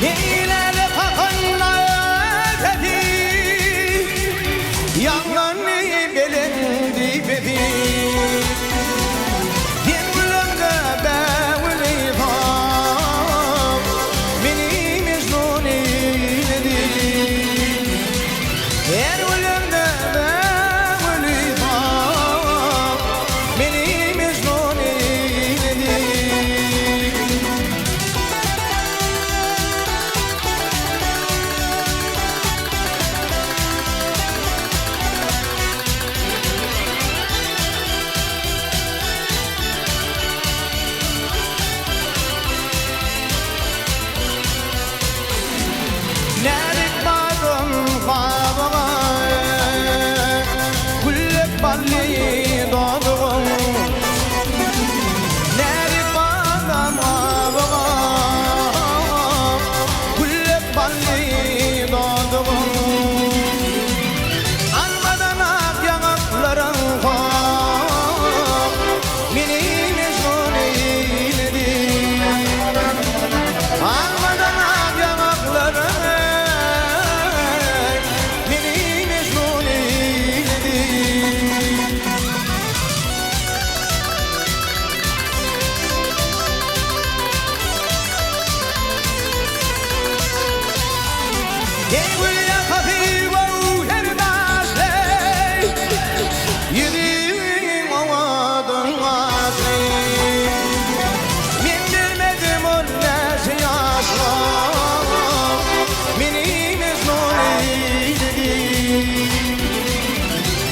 Eyleli kakınla ötedi, yanlarını belendi bedi. Dinlerde bevli var, beni mecnun eyledi. Her ölümde bevli var, beni mecnun eyledi. Nerik varım babama, güllük balli doğdum. Nerik varım babama, güllük balli doğdum. Almadan ak yanakların var, beni mecnun eyledi. Almadan ak yanakların beni mecnun eyledi. Ey gül yakası var her başlay, yüreğim ovadın vazı. Ben bilmedim o nesi yaşlar, beni mecnun eyledi.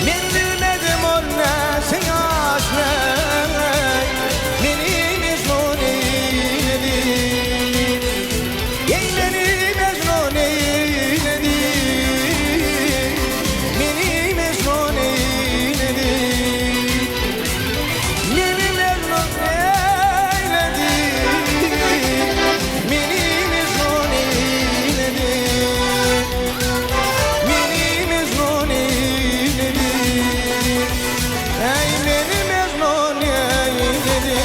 Ben bilmedim o nesi yaşlar, beni mecnun eyledi. Ey beni mecnun eyledi, beni mecnun eyledi. Beni mecnun eyledi, beni mecnun eyledi. Beni mecnun eyledi, ey beni mecnun eyledi.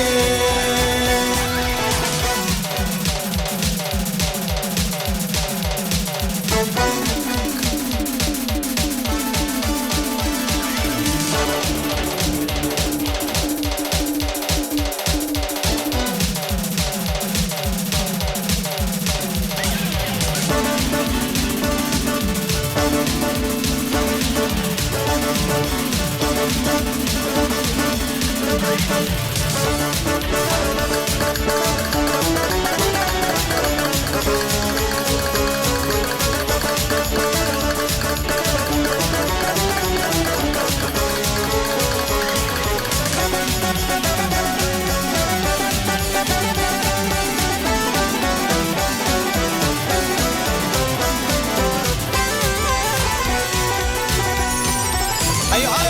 Ay ay.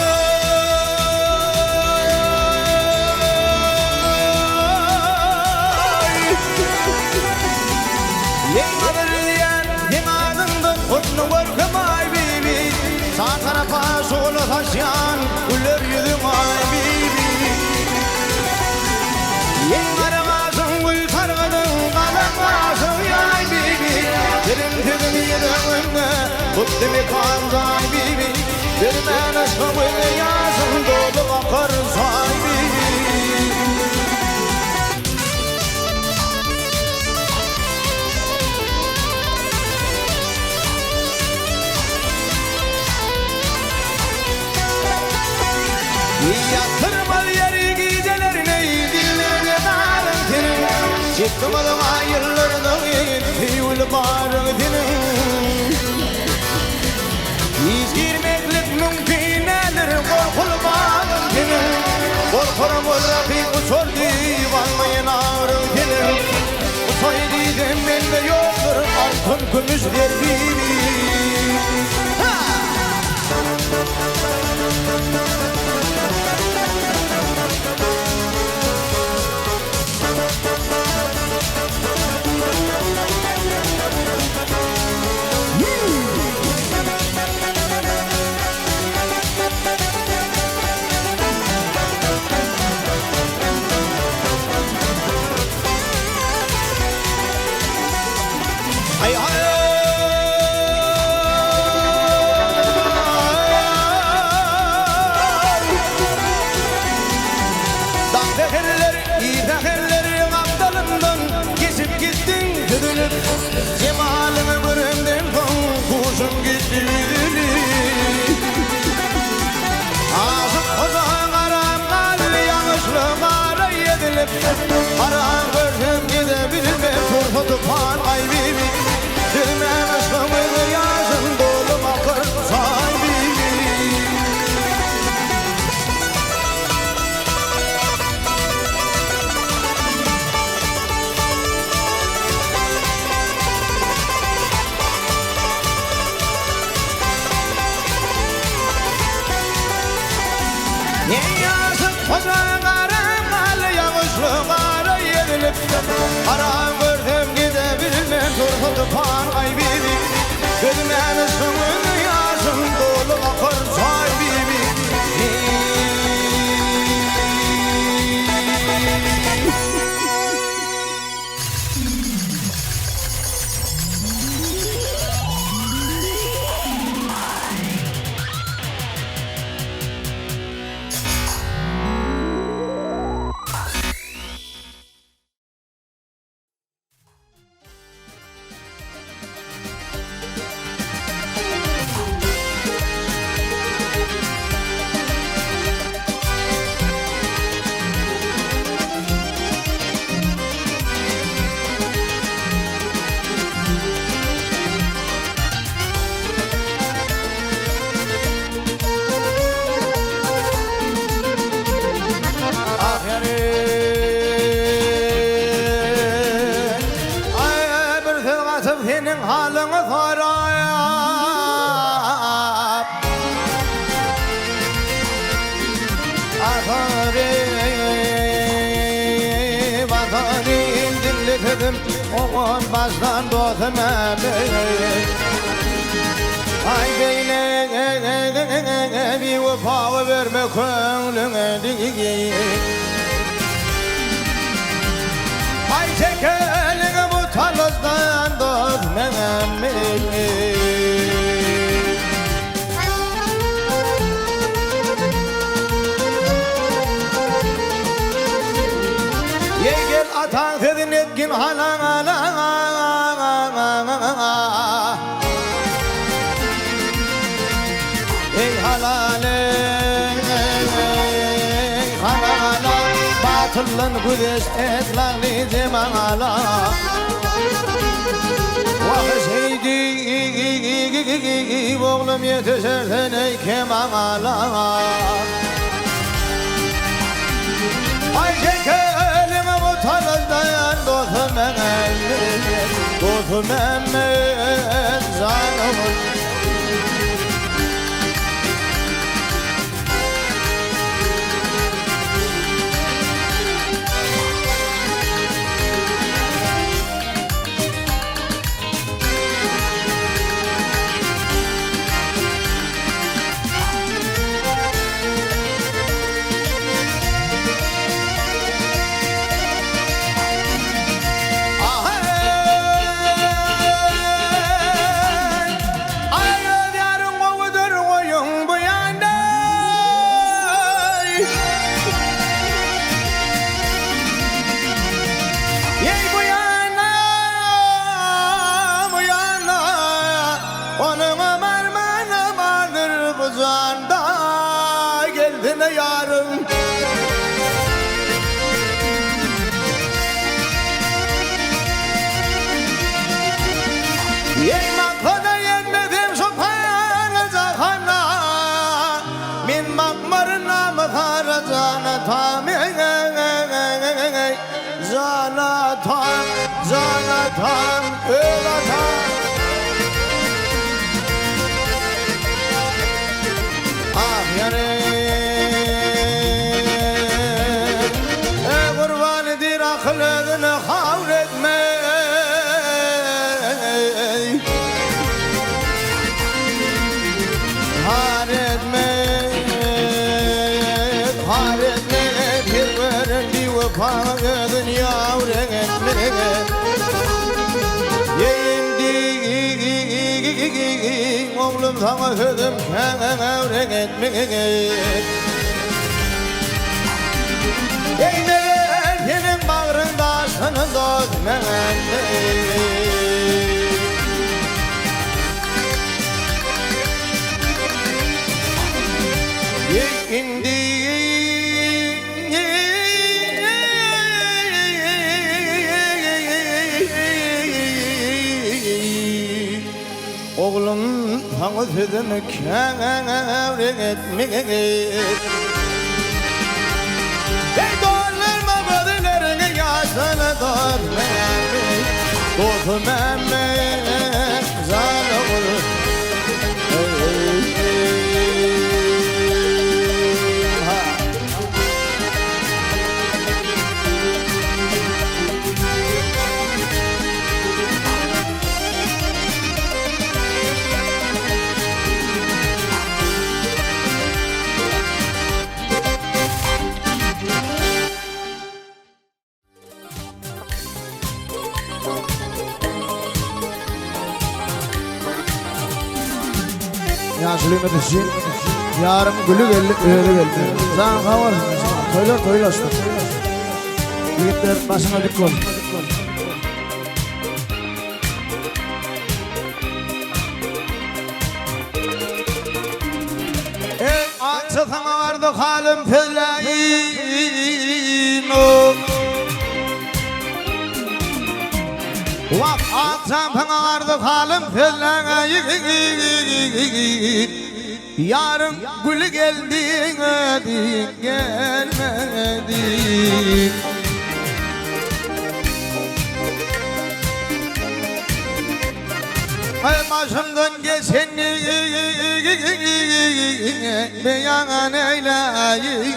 Yeymadırlayan yemadında kutlu varkım ay bibi. Sağ tarafa sola taşıyan güller yüzüm ay bibi. Yeymadırmasın gül sargıdın kalanmasın ay bibi. Dilim tüdüm yerimde kutlu bir kanz ay bibi. Bir mene sıvı yazın dolu bakar sahibi. Yatırmalı yeri gecelerine, dillerine dağılın senin. Çıkmadım ayırlardan yül barın senin. Hiç girmeklik mümkün edir korkulu bağın senin. Korkurum o Rabbim uçur divanmayın ağrın senin. Uçay dedim bende yoktur altın gümüşler gibi. Hay hay Dağdeherler, iğdeherler Abdalından geçip gittin Düdülüp cemalını büründün Kuşum gitti Ağzım kozağın aram kalbi Yanlışlı mağara yedilip Aram gördüm gidebilme Turhu tupan ay bibi Dilmen aşkımı yazın Dolu bakır say bibi Yazık kozağın aram kalbi Yanlışlı mağara yedilip Aram gördüm gidebilme Turhu tupan ay bibi Dilmen aşkımı yazın Dolu bakır say bibi Senin halını sorayım Vatanın dinledim Oğun baştan dostum Ay beyle bir vefağı verme Könlüne değil Ay çekelim bu talızdan dostum Ye gel atan dedin etkin halana Ey halale halala Batıllın güdeş etlağlı cemala Vakışeydi oğlum yetişersen ey kemala Ay çekelim bu tanızdan dostum Mehmet Dostum Mehmet canım oğlum sana dedim kevrek etmek. Eyler senin bağrında sana dozmen. İndi oğlum sana dedim kevrek etmek. Ey dolarma badilerini yaşını dormemi Dokmemi zan olur Ya Süleyman Eşi, yarım gülü geldi, öyle geldi. Sen kavar, toylar işte. Yigitler başına dik ol. Ey açıkama vardı halim feleğin Vak açıkama vardı halim feleğin Yarın gül geldin ödün gelmedin Ay başımdan geçeni beyan eyleyim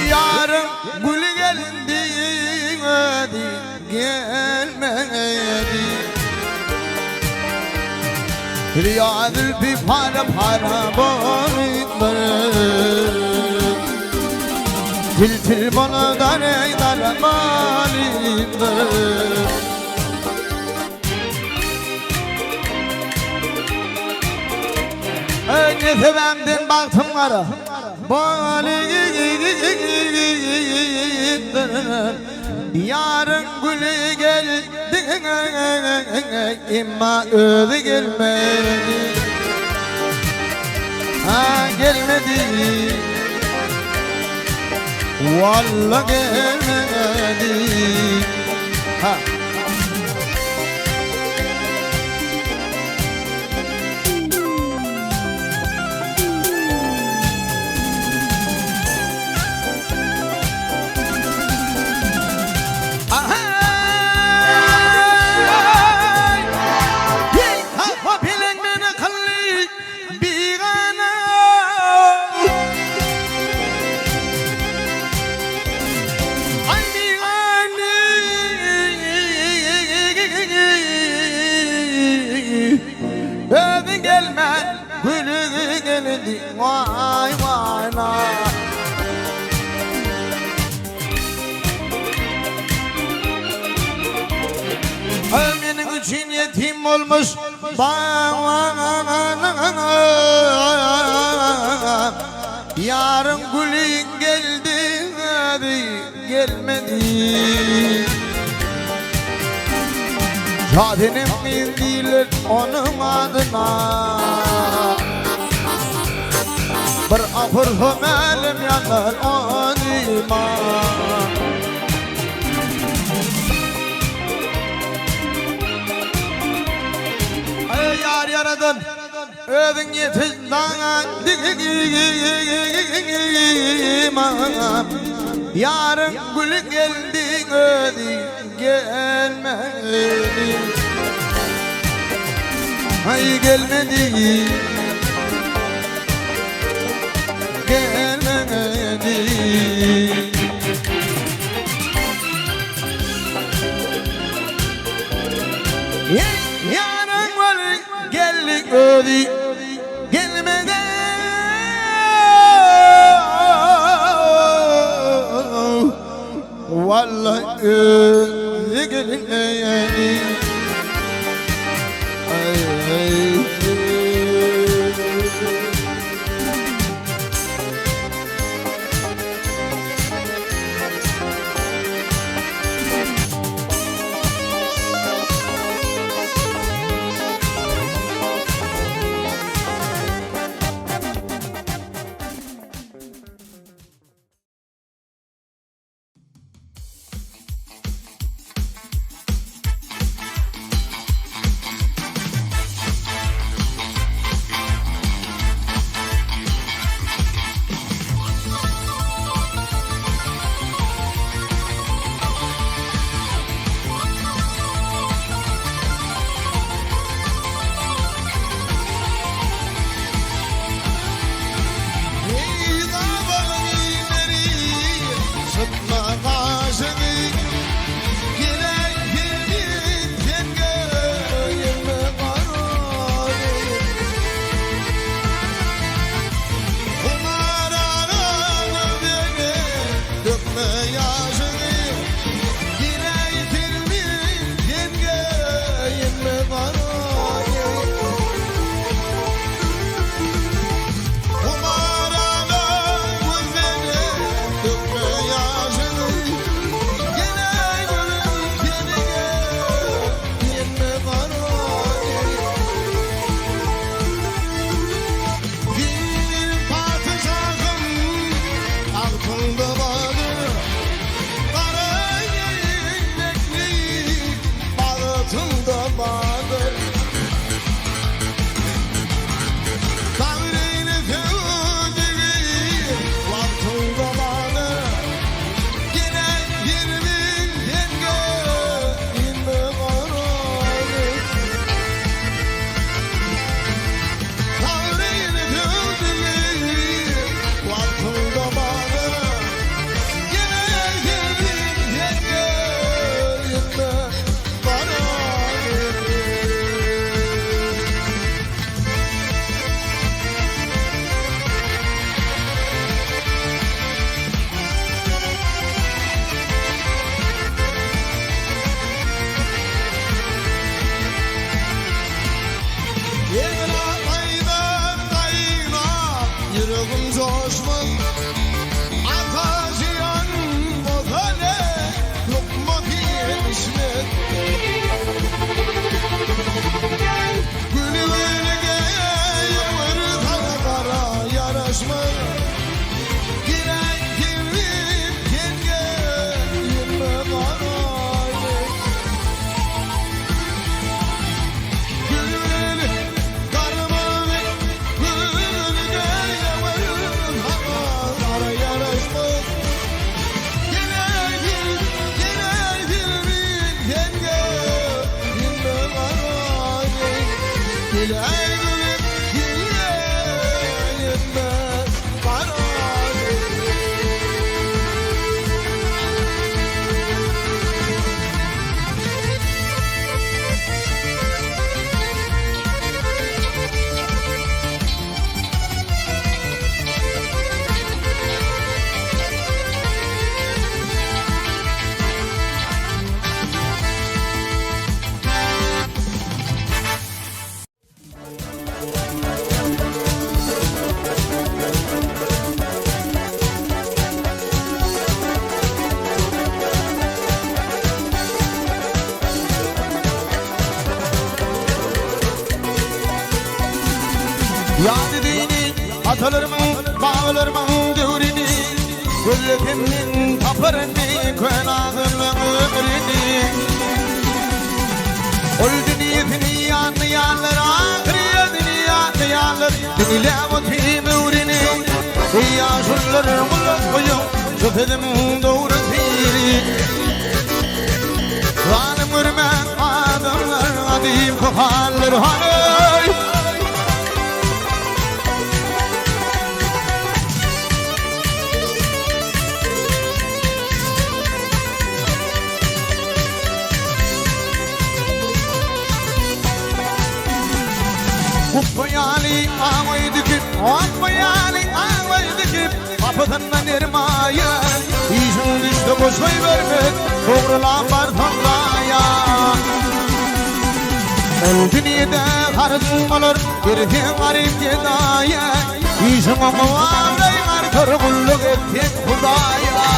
Yarın gül geldin ödün gelmedin Riyadül bir para boyundur Til bana da neydar malindir Ne sevemdin baktım kara malindir Yarın gülü geldi İmma ödü gelmedi Ha gelmedi Vallahi gelmedi Ha Ödün gelme, gülü geldi, vay vay vay Ömrünün için yetim olmuş Yarın gülün geldi, gelmedi Cadenim bildiler onun adına Bir afır hömelim yanar onima Ay yar yaradın ödün yetizden Yarın gülü geldi ödün gelmedi Ay gelmedi Gelmedi Yarın gülü geldi ödün gelmedi Vallahi gelmedi damadır. Tanrı'nı sevdiği vaktin damadır. Yine 20 yenge indi kararı. Tanrı'nı sevdiği vaktin damadır. Yine 20 yenge indi kararı. Yegna kayna yüreğim coşmuş. Akaziyan bozale lokma giymişmek. Gülü gülge yavru kara yaraşmış. Giren girip yenge yürme karayı. Gülü karmalı gülge yavru kara yaraşmış. Giren girip yenge yürme karayı. Giren girip yenge yürme karayı. Yani dini atalarımın bağlarımın devrini. Gülletimnin taparını könağının ömrünü. Öldü niyetini yanlayanlar ahiriyetini yanlayanlar. Dinle vakti mevrini. Yaşullar kulak koyun şüphedimin doğru ziri. Zalim ürmen adamlar adim kokarlar hanım. Kupayali ağaydıkip kapıdan nirmaya. İşin işte boşay vermek doğrulan var tanraya. Dünyada harcın olur bir garip gedaya. İşin muamraylar kırgınlık ettik Hudaya.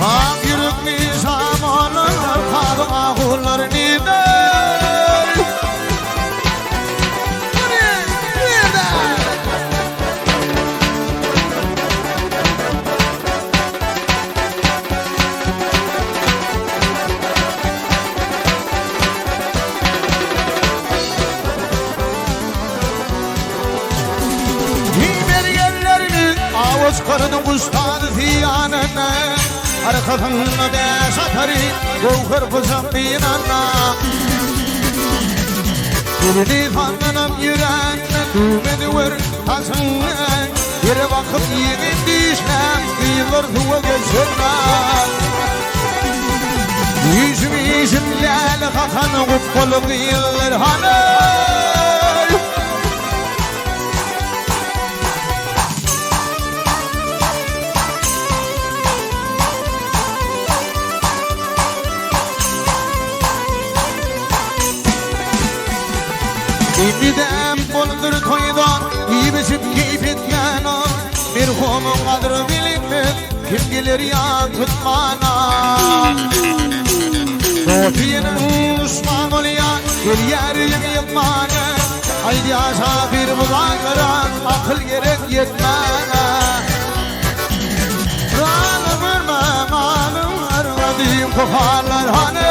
Ak yürekli zamanlar kadı ağullar nider. Karının kuştan ziyanına. Arkadanına beş atarı Gavkır kızım binana. Birini fanlanım yüreğine Düğmeni ver tasına. Yere bakıp yemin dişlem Kıyılır duva geçirmem. Yüzüm lale kakan Kukkulu kıyılır hanım. Gidem buldur toydan, iyi biçip keyif etmen o. Bir komun kadri bilinmez, kim gelir ya tutmana. Sofiye'nin düşman ol ya, gel yerim yılmana. Haydi asafir bulaklara, akıl gerek yetmene. Ralım vermem, alım vermedim kokarlar hanım.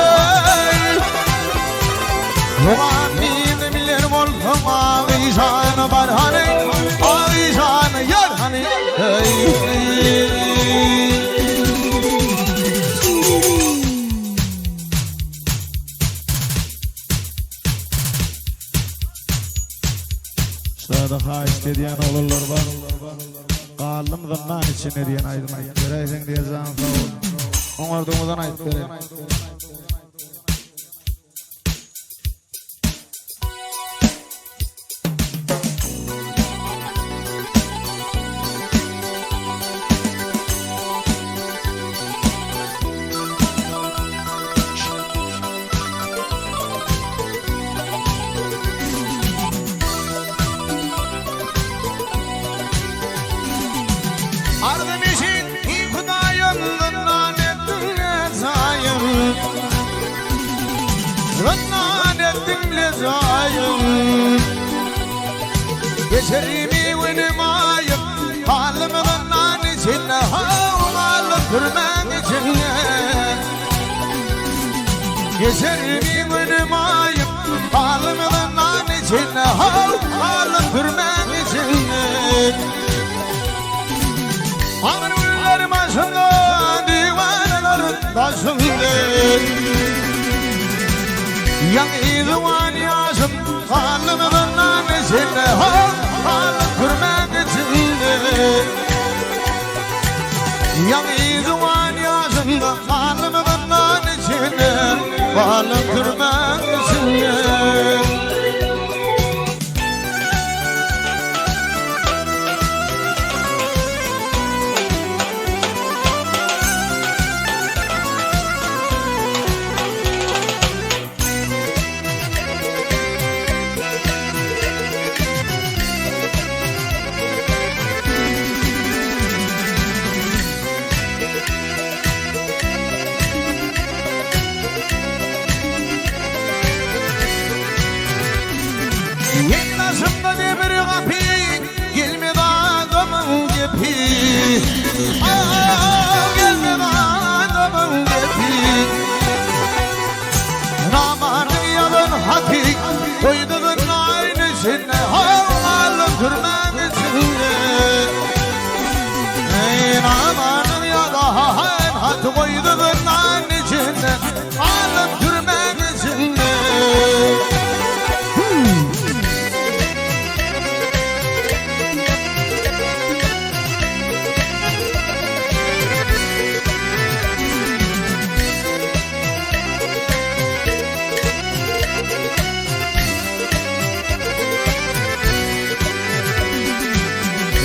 Tuğan bizimler olsun ağıysan barhanı Ağıysan yarhanı Sadaka istediyen olurlar var Kalım zımnan içine diyen aydınlar Göreysen diye zan sağ ol Onardığımızdan ait verelim Ardım işin iyi kudayımdan ettin zayım Zınnan ettin lezayım Geçerimi venim ayım Halımı zınnan içine Halım kırmen içine Geçerimi venim ayım Halımı zınnan içine Halım kırmen içine Ağrılar başında divanelerin taşında Yanı duvan yaşım Halımın nanesinde Halım kırmak içinde Yanı duvan yaşım Halımın nanesinde Halım kırmak içinde Yayınlaşımda demir kapı Gelmedi adamın gepi Gelmedi adamın gepi Namarın yalın haki Koydudun aynı içine Halım kırmak içine Namarın yalın haki Koydudun aynı içine Halım kırmak içine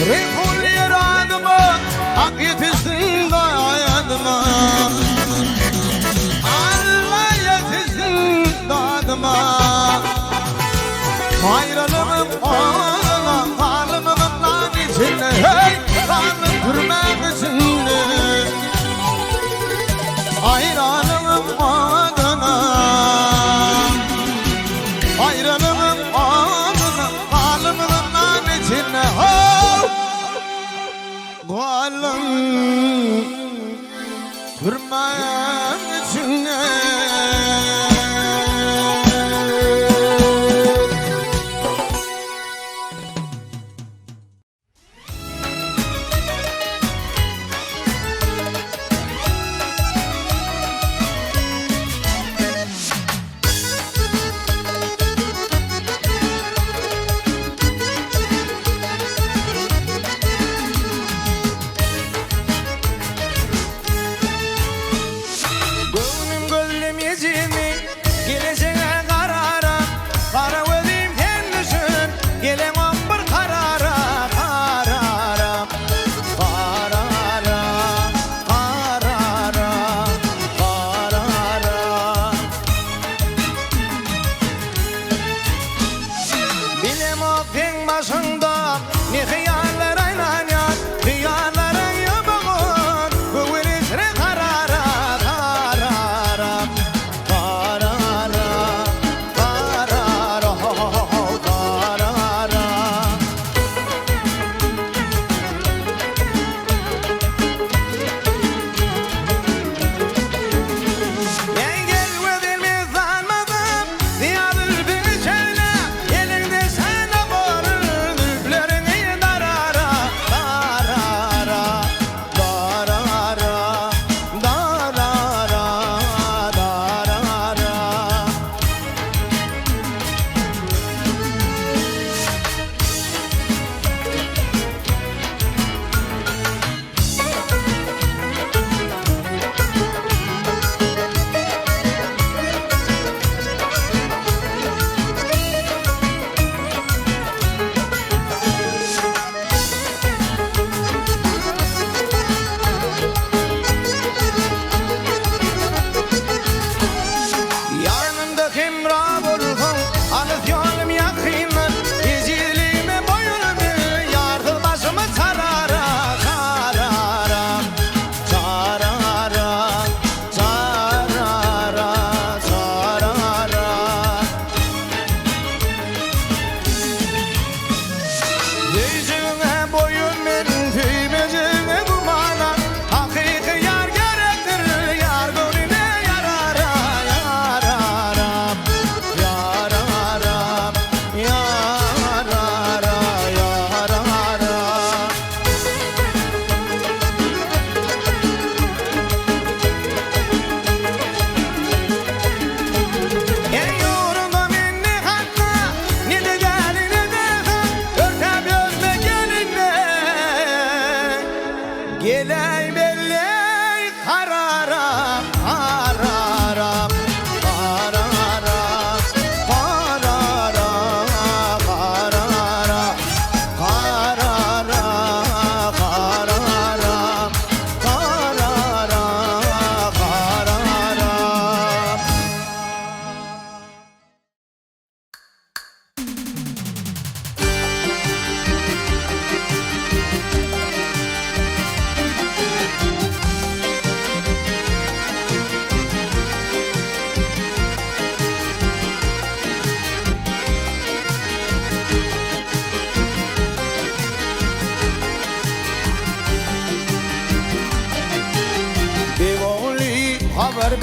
Rekul yaradıma Hak yetişsin dayadıma Allah yetişsin dayadıma Ayrılımın oğluna Halımın lan içine Hey! Halım kırmak içine Ayrılımın oğluna Ayrılımın oğluna Halımın lan içine Halım kırmak içine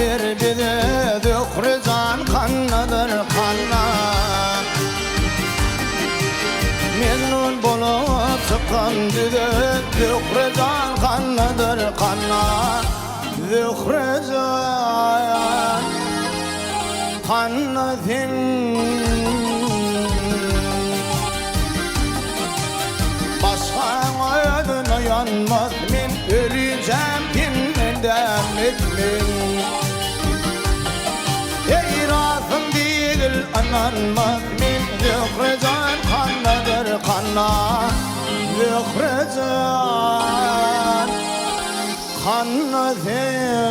bir bize dökrecan kannadır kanna memnun bolup çıkan bize dökrecan kannadır kanna dökrecan kannadır başka yanmaz min öleceğim dinmeden etmin ey razım değil ananmaz min zökrecan kannadır kanna zökrecan kannadır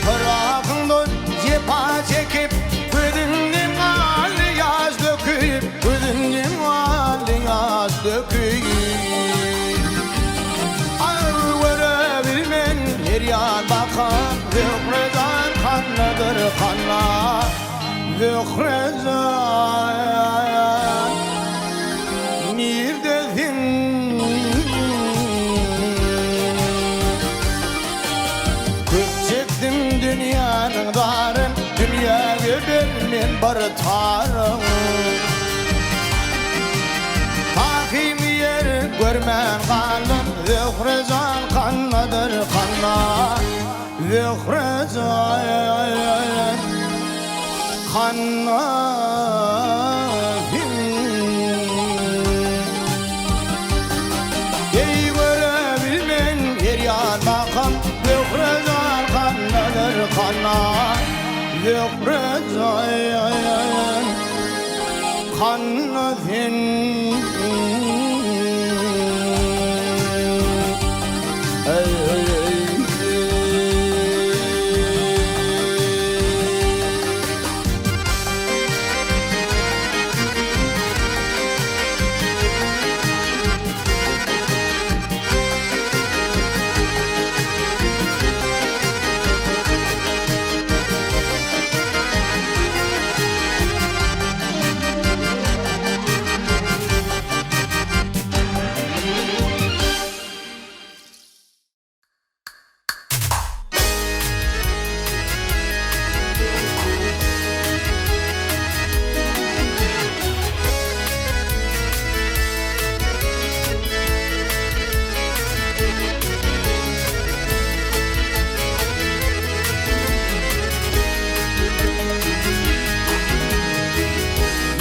Bırakın cepa çekip gözümün hali yaş döküp gözümün hali yaş döküp ağır verebilmen her yan bakar zökrecan kannadır kanna zökrecan neredesin dünyanın darın dünyaya vermen bar tarım Hakim yer görmen kalın zökrecan kannadır kanna zökrecan kanna ey görebilmen her yan bakam zökrecan kannadır kanna zökrecan kannadır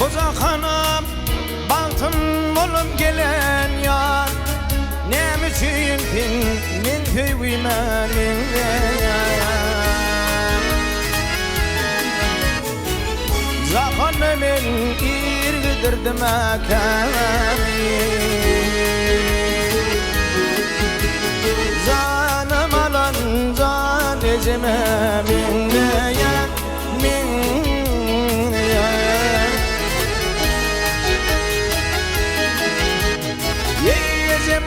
Bozakhanam baltım olum gelen yar ne müçün min hüvime min Zakhannemin irgidirdim akami Zanım alan zan ecime min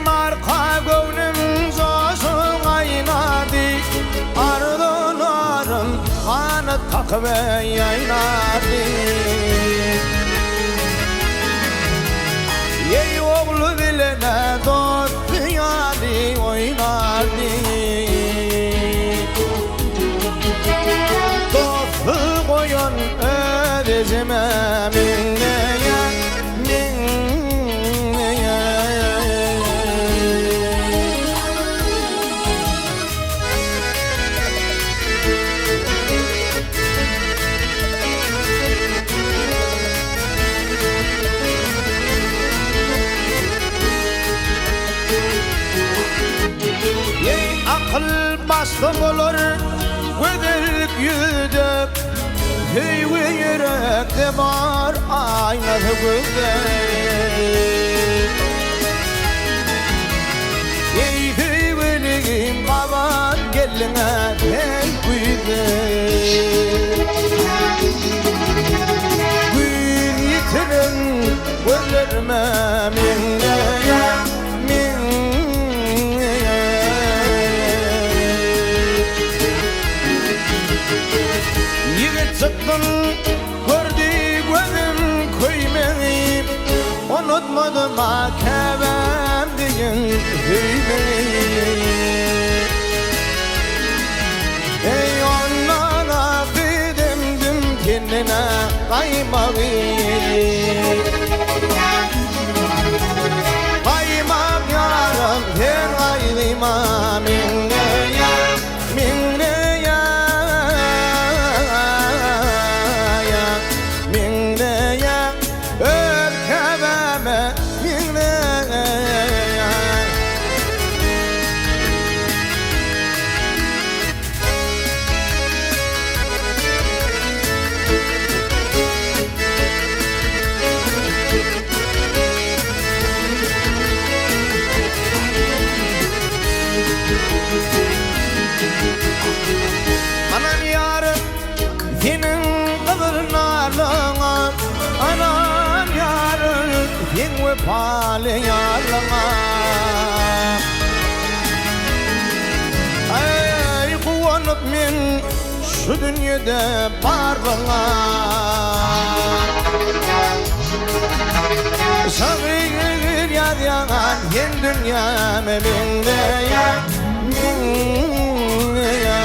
marka gönlüm zoşun aynadı Ardın arın kanı takve yaynadı Ey oğlu bilene dost dünyali oynardı Dostu koyun ödecime minne Bastım olur gözlük yüzüp Heyve yürekte var aynalı gözler Ey heyveliğim baban geline ey güzel Gün yitirin gözlerime minne Çıktı yılın gördü gözüm köymeyim, unutmadım akabem diyen hüymeyi. Ey ondan affedemdim kendine kaymağı. Kaymam yarım her ayrıma minne ya, minne ya, ya minne ya, ölkememe minne ya. Anam yarım senin kıvırnalığına, anam yarım sen vefalı yarlığına. Ey kuvanıp men şu dünyada varlığına, sabır yad yanan yen dünyame minne ya, minne ya.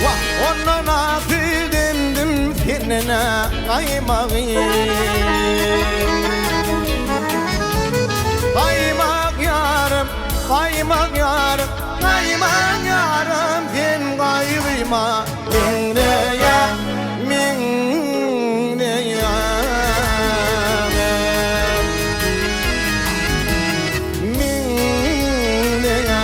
Vah ondan affedemdim kendine kaymağı. Kaymak yarım, kaymak yarım, kaymak yarım sen kaybıma minne ya, minne ya. Minne ya.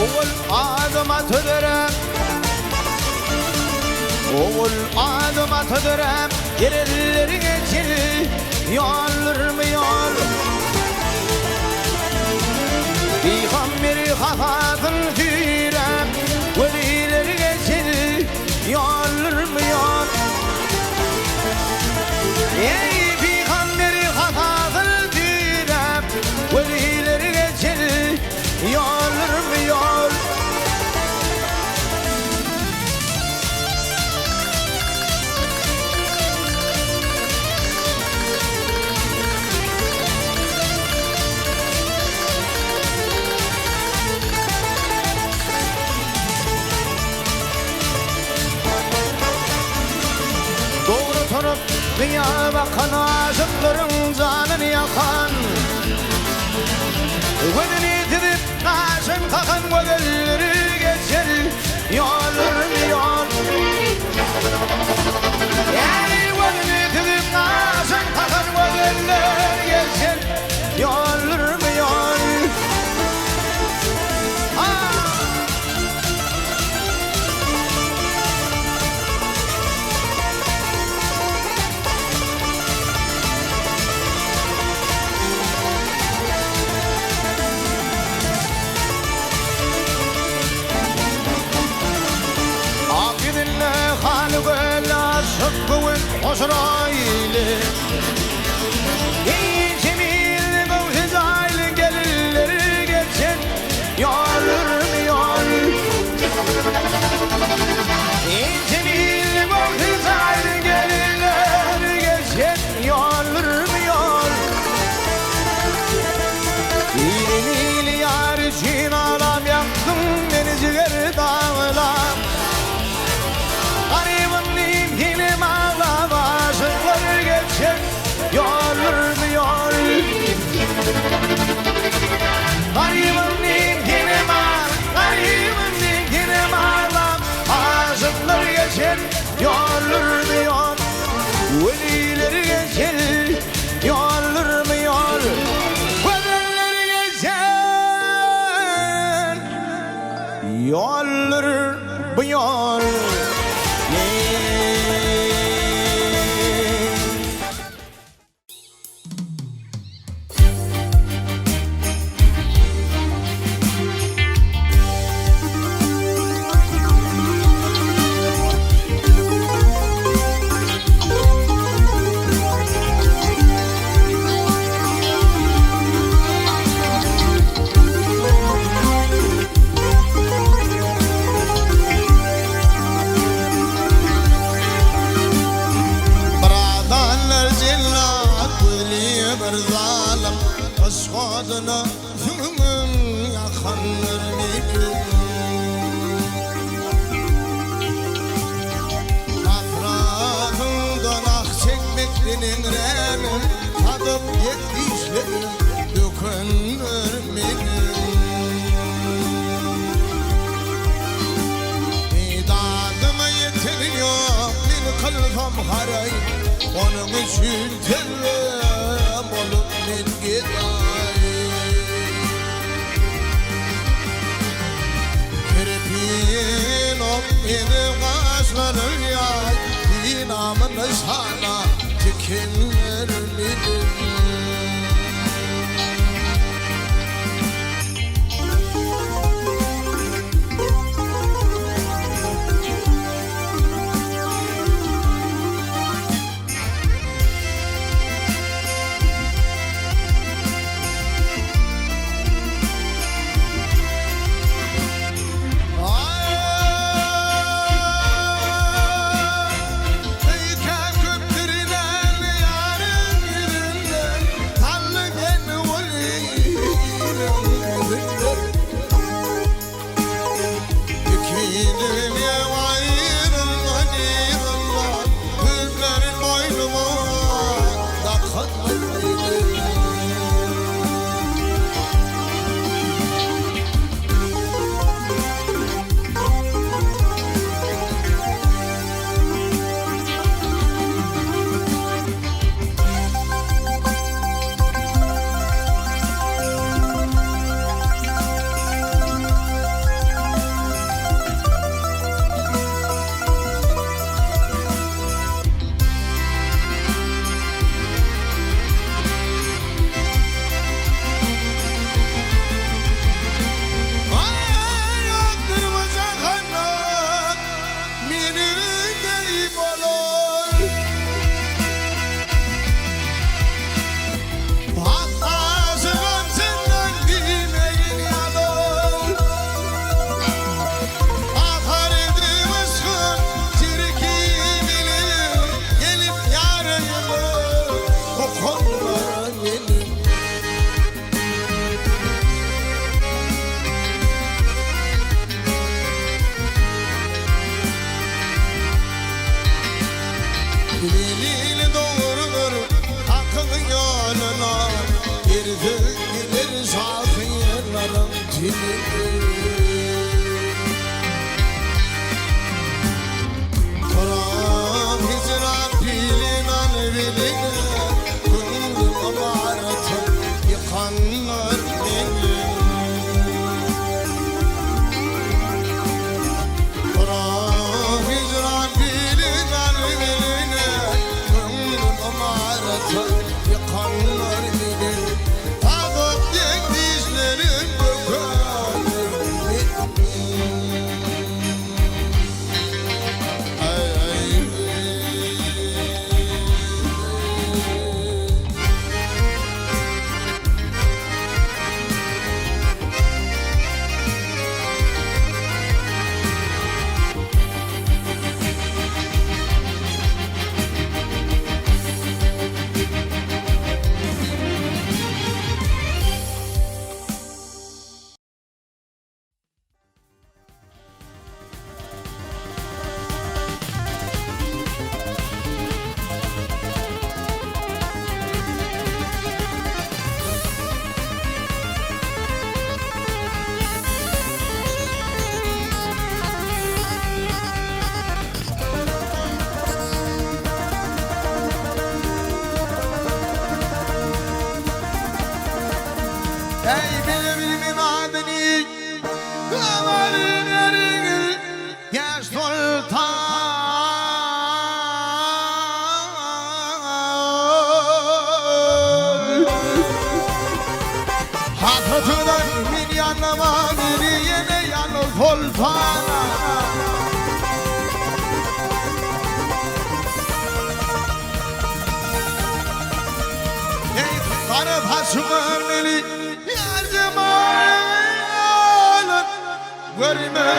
Oğul adıma tüdürüm, oğul adıma tüdürüm, yerelleri geçir, yolur mu yol? Peygamberi hafazın tüyrem, velileri geçir, yolur mu yol? Ey peygamberi hafazın tüyrem, velileri geçir, yolur mu yol? Doğru turup dünya bakan aşıkların canını yakan, Ödünü didip kaşın takan gödülleri geçer, yolur mu yol? Ey ödünü didip kaşın takan gödülleri geçer, yolur mu yol? Şıkkıvın hoşraylı İçimil kavşız aylı gelirleri geçen yolur mu yol? İçimil kavşız aylı gelirleri geçen yolur mu yol? İlini yar için alam yaktım beni ciğer dağlar. yollar bu yol. Aşkadına zulmün yakanır mıydı? Afradından ah çekmektenin remin tadıp yetişleri dökünür mıydı? İdadıma yetiniyor bir kalfam haray, onun için tevem olup bir gider. Benim kaşlarım yay, dinamın sana tükenir miydim? Dilini doğrudur hakkın yoluna, girdi gelir şafiyelerin dilini. Kur'an hicran pilin alvilini, kundum amaretın yıkanlar beni. Kur'an hicran pilin alvilini, yıkanlar beni. Adıp dikdişlerin dökülür sultana. Ey karı başımın eli yar cemalın görme.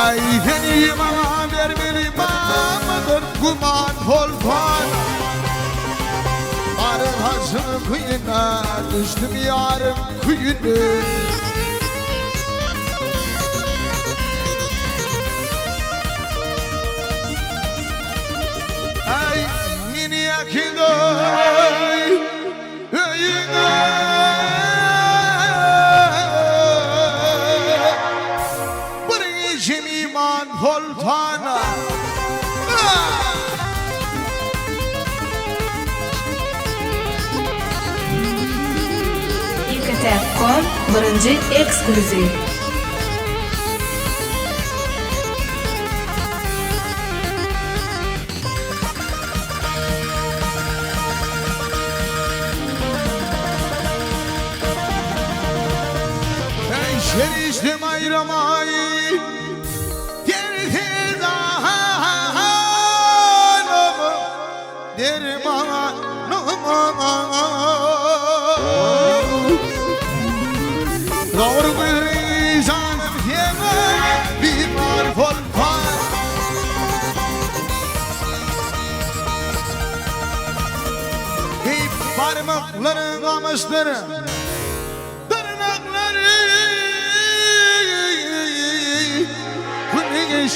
Ay beni bana ver beni bağmadır kuman polpan. Karı başımın kıyına düştüm yarım kıyını. Ay nini yakidoy öyüne. Bırakışım iman voltana. Икотяк.com birinci ekskluziv. Ben şeriştim ayramayı derdi zahanımı dermanımı. Doğru bir insanım yeme bir marfol var. Hep parmakların kamışları tırnakları güneş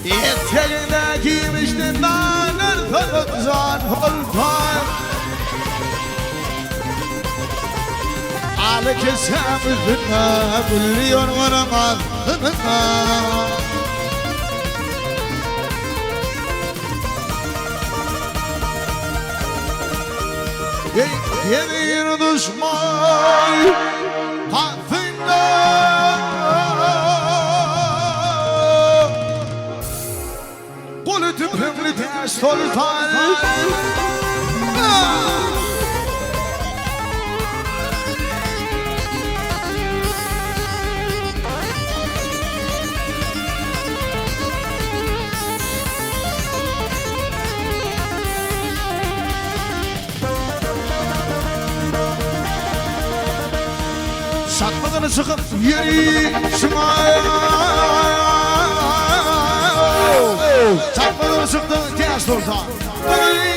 eteğine giymiştin naner tanıtzan holpan. على كسام الذنى مليون ورمضنا. Yemin düşman hakkında Kulu tüpümlü ters sultan. Satmadığını sıkıp yeri şımaya. Satmadığını sıktın tez sultan.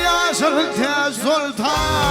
Yaşır tez sultan.